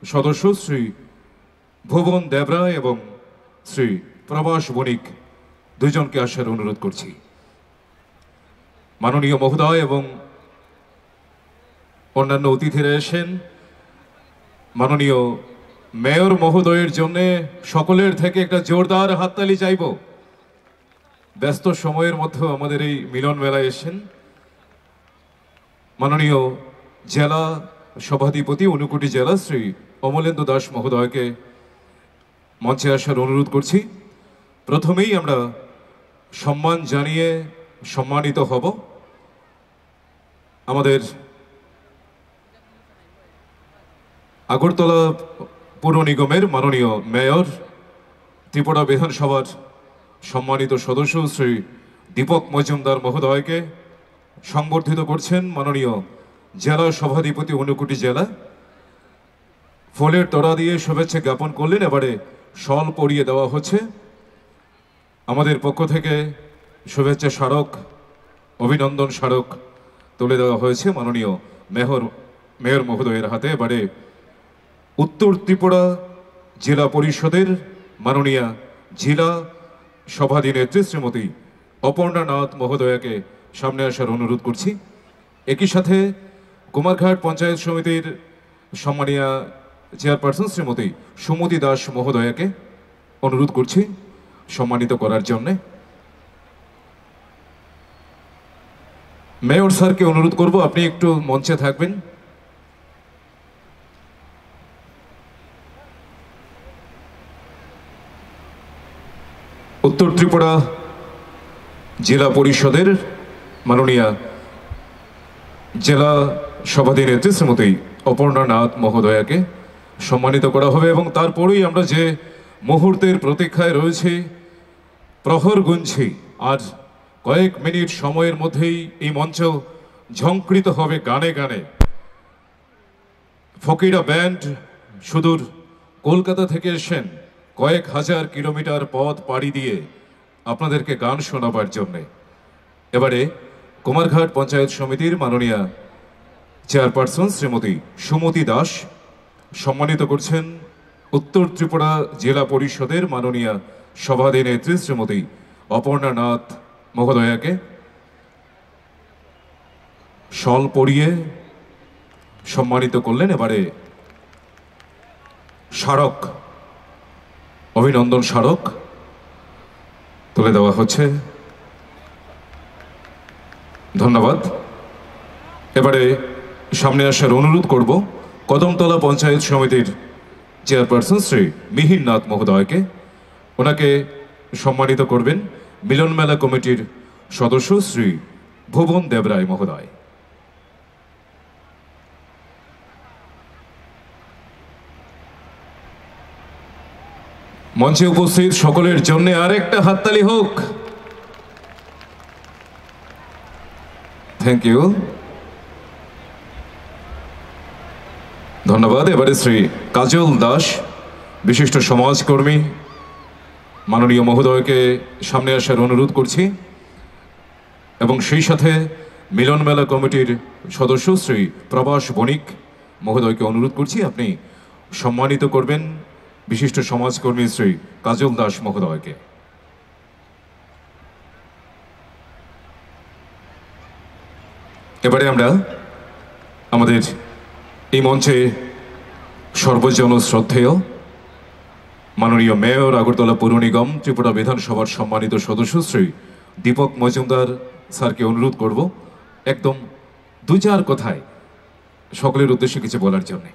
সদস্য শ্রী ভুবন দেবরায় এবং শ্রী প্রবাস বণিক দুইজনকে আসার অনুরোধ করছি। মাননীয় মহোদয় এবং অন্যান্য অতিথিরা এসেন। মাননীয় মেয়র মহোদয়ের জন্য সকলের থেকে একটা জোরদার হাততালি চাইব। ব্যস্ত সময়ের মধ্যে আমাদের এই মিলন মেলায় এসেন। মাননীয় জেলা সভাধিপতি ঊনকোটি জেলা শ্রী অমলেন্দু দাস মহোদয়কে মঞ্চে আসার অনুরোধ করছি। প্রথমেই আমরা সম্মান জানিয়ে সম্মানিত হব আমাদের আগরতলা পৌর নিগমের মাননীয় মেয়র, ত্রিপুরা বিধানসভার সম্মানিত সদস্য শ্রী দীপক মজুমদার মহোদয়কে সংবর্ধিত করছেন মাননীয় জেলা সভাধিপতি ঊনকোটি জেলা। ফুলের তোড়া দিয়ে শুভেচ্ছা জ্ঞাপন করলেন। এবারে শল পরিয়ে দেওয়া হচ্ছে। আমাদের পক্ষ থেকে শুভেচ্ছা স্মারক, অভিনন্দন স্মারক তুলে দেওয়া হয়েছে মাননীয় মেয়র মহোদয়ের হাতে। এবারে উত্তর ত্রিপুরা জেলা পরিষদের মাননীয়া জেলা সভাধিনেত্রী শ্রীমতী অপর্ণা নাথ মহোদয়াকে সামনে আসার অনুরোধ করছি। একই সাথে কুমারঘাট পঞ্চায়েত সমিতির সম্মানীয়া চেয়ারপারসন শ্রীমতী সুমতি দাস মহোদয়াকে অনুরোধ করছি সম্মানিত করার জন্য। মেয়র স্যারকে অনুরোধ করব আপনি একটু মঞ্চে থাকবেন। উত্তর ত্রিপুরা জেলা পরিষদের মাননীয়া জেলা সভাধিনেত্রী শ্রীমতী অপর্ণা নাথ মহোদয়াকে সম্মানিত করা হবে এবং তারপরেই আমরা যে মুহূর্তের প্রতীক্ষায় রয়েছে, প্রহর গুনছি। আর কয়েক মিনিট সময়ের মধ্যেই এই মঞ্চ ঝংকৃত হবে গানে গানে। ফকিরা ব্যান্ড সুদূর কলকাতা থেকে এসেন কয়েক হাজার কিলোমিটার পথ পাড়ি দিয়ে আপনাদেরকে গান শোনাবার জন্যে। এবারে কুমারঘাট পঞ্চায়েত সমিতির মাননীয়া চেয়ারপারসন শ্রীমতী সুমতি দাস সম্মানিত করছেন উত্তর ত্রিপুরা জেলা পরিষদের মাননীয়া সভাধিনেত্রী শ্রীমতী অপর্ণা নাথ মহোদয়াকে শল পরিয়ে সম্মানিত করলেন। এবারে স্মারক, অভিনন্দন স্মারক তুলে দেওয়া হচ্ছে। ধন্যবাদ। এবারে সামনে আসার অনুরোধ করব কদমতলা পঞ্চায়েত সমিতির চেয়ারপারসন শ্রী মিহির নাথ মহোদয়কে। ওনাকে সম্মানিত করবেন মিলন মেলা কমিটির সদস্য শ্রী ভুবন দেবরায় মহোদয়। মঞ্চে উপস্থিত সকলের জন্য আরেকটা হাততালি হোক। থ্যাংক ইউ, ধন্যবাদ। এবারে শ্রী কাজল দাস বিশিষ্ট সমাজকর্মী মাননীয় মহোদয়কে সামনে আসার অনুরোধ করছি এবং সেই সাথে মিলন মেলা কমিটির সদস্য শ্রী প্রবাস বণিক মহোদয়কে অনুরোধ করছি আপনি সম্মানিত করবেন বিশিষ্ট সমাজকর্মী শ্রী কাজল দাস মহোদয়কে। এবারে আমরা আমাদের এই মঞ্চে সর্বজন শ্রদ্ধেয় মাননীয় মেয়র আগরতলা পৌর নিগম ত্রিপুরা বিধানসভার সম্মানিত সদস্য শ্রী দীপক মজুমদার স্যারকে অনুরোধ করব একদম দু চার কথায় সকলের উদ্দেশ্যে কিছু বলার জন্য।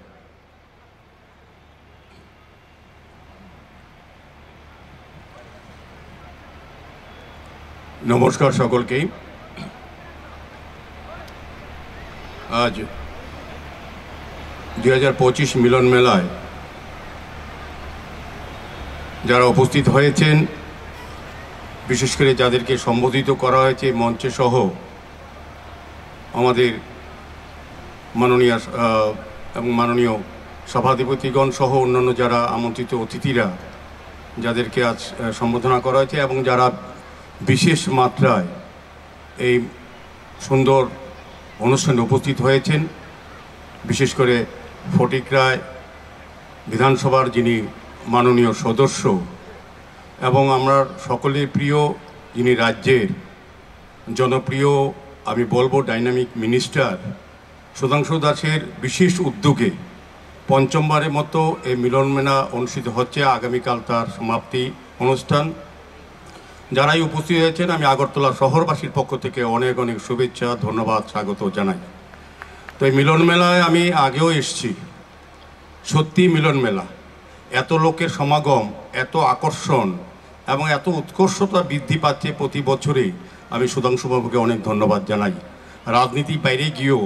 নমস্কার সকলকেই। আজ 2025 মিলন মেলায় যারা উপস্থিত হয়েছেন, বিশেষ করে যাদেরকে সম্বোধিত করা হয়েছে মঞ্চে সহ আমাদের মাননীয় এবং মাননীয় সভাধিপতিগণ সহ অন্যান্য যারা আমন্ত্রিত অতিথিরা যাদেরকে আজ সম্বোধনা করা হয়েছে এবং যারা বিশেষ মাত্রায় এই সুন্দর অনুষ্ঠানে উপস্থিত হয়েছেন, বিশেষ করে ফটিকরায় বিধানসভার যিনি মাননীয় সদস্য এবং আমরা সকলের প্রিয় যিনি রাজ্যের জনপ্রিয় আমি বলবো ডাইনামিক মিনিস্টার সুধাংশু দাসের বিশেষ উদ্যোগে পঞ্চমবারের মতো এই মিলনমেলা অনুষ্ঠিত হচ্ছে। আগামীকাল তার সমাপ্তি অনুষ্ঠান। যারাই উপস্থিত হয়েছেন আমি আগরতলা শহরবাসীর পক্ষ থেকে অনেক অনেক শুভেচ্ছা, ধন্যবাদ, স্বাগত জানাই। তো এই মিলন মেলায় আমি আগেও এসেছি। সত্যি মিলন মেলা, এত লোকের সমাগম, এত আকর্ষণ এবং এত উৎকর্ষতা বৃদ্ধি পাচ্ছে প্রতি বছরেই। আমি সুধাংশুবাবুকে অনেক ধন্যবাদ জানাই। রাজনীতির বাইরে গিয়েও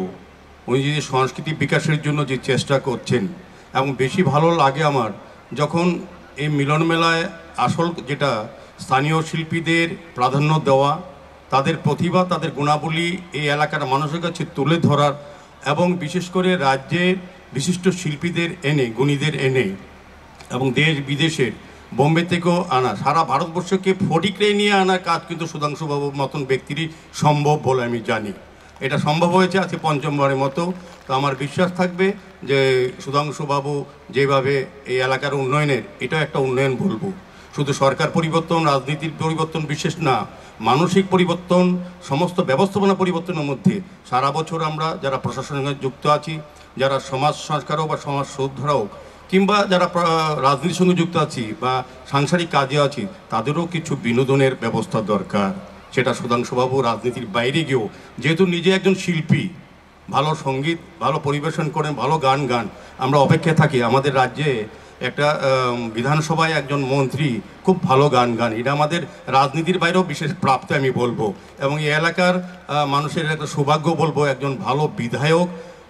উনি যে সংস্কৃতি বিকাশের জন্য যে চেষ্টা করছেন এবং বেশি ভালো লাগে আমার যখন এই মিলন মেলায় আসল যেটা স্থানীয় শিল্পীদের প্রাধান্য দেওয়া, তাদের প্রতিভা, তাদের গুণাবলী এই এলাকার মানুষের কাছে তুলে ধরার এবং বিশেষ করে রাজ্যের বিশিষ্ট শিল্পীদের এনে, গুণীদের এনে এবং দেশ বিদেশের বোম্বে থেকেও আনা, সারা ভারতবর্ষকে ফটিকরায় নিয়ে আনার কাজ কিন্তু সুধাংশুবাবুর মতন ব্যক্তিরই সম্ভব বলে আমি জানি। এটা সম্ভব হয়েছে আজকে পঞ্চমবারের মতো। তো আমার বিশ্বাস থাকবে যে সুধাংশুবাবু যেভাবে এই এলাকার উন্নয়নের, এটা একটা উন্নয়ন বলবো। শুধু সরকার পরিবর্তন, রাজনীতির পরিবর্তন বিশেষ না, মানসিক পরিবর্তন, সমস্ত ব্যবস্থাপনা পরিবর্তনের মধ্যে সারা বছর আমরা যারা প্রশাসনের সঙ্গে যুক্ত আছি, যারা সমাজ সংস্কারক বা সমাজ শোধরাও কিংবা যারা রাজনীতির সঙ্গে যুক্ত আছি বা সাংসারিক কাজে আছি, তাদেরও কিছু বিনোদনের ব্যবস্থা দরকার। সেটা সুধাংশুবাবু রাজনীতির বাইরে গিয়েও, যেহেতু নিজে একজন শিল্পী, ভালো সঙ্গীত ভালো পরিবেশন করেন, ভালো গান গান, আমরা অপেক্ষায় থাকি আমাদের রাজ্যে একটা বিধানসভায় একজন মন্ত্রী খুব ভালো গান গান। এটা আমাদের রাজনীতির বাইরেও বিশেষ প্রাপ্ত আমি বলবো। এবং এই এলাকার মানুষের একটা সৌভাগ্য বলবো, একজন ভালো বিধায়ক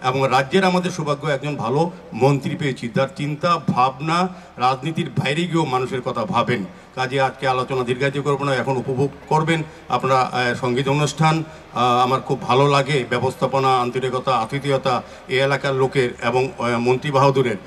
এবং রাজ্যের আমাদের সৌভাগ্য একজন ভালো মন্ত্রী পেয়েছি, তার চিন্তা ভাবনা রাজনীতির বাইরে গিয়েও মানুষের কথা ভাবেন। কাজে আজকে আলোচনা দীর্ঘায়িত করবো না, এখন উপভোগ করবেন আপনারা সঙ্গীত অনুষ্ঠান। আমার খুব ভালো লাগে ব্যবস্থাপনা, আন্তরিকতা, আতিথেয়তা এই এলাকার লোকের এবং মন্ত্রী বাহাদুরের।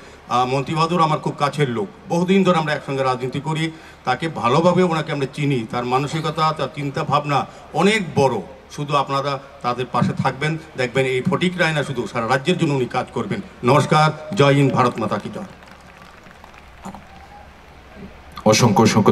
মন্ত্রী বাহাদুর আমার খুব কাছের লোক, বহুদিন ধরে আমরা একসঙ্গে রাজনীতি করি, তাকে ভালোভাবে ওনাকে আমরা চিনি। তার মানসিকতা, তার চিন্তা ভাবনা অনেক বড়। শুধু আপনারা তাদের পাশে থাকবেন, দেখবেন এই ফটিকরায় না শুধু সারা রাজ্যের জন্য উনি কাজ করবেন। নমস্কার, জয় হিন্দ, ভারত মাতা কি জয়। অসংখ্য অসংখ্য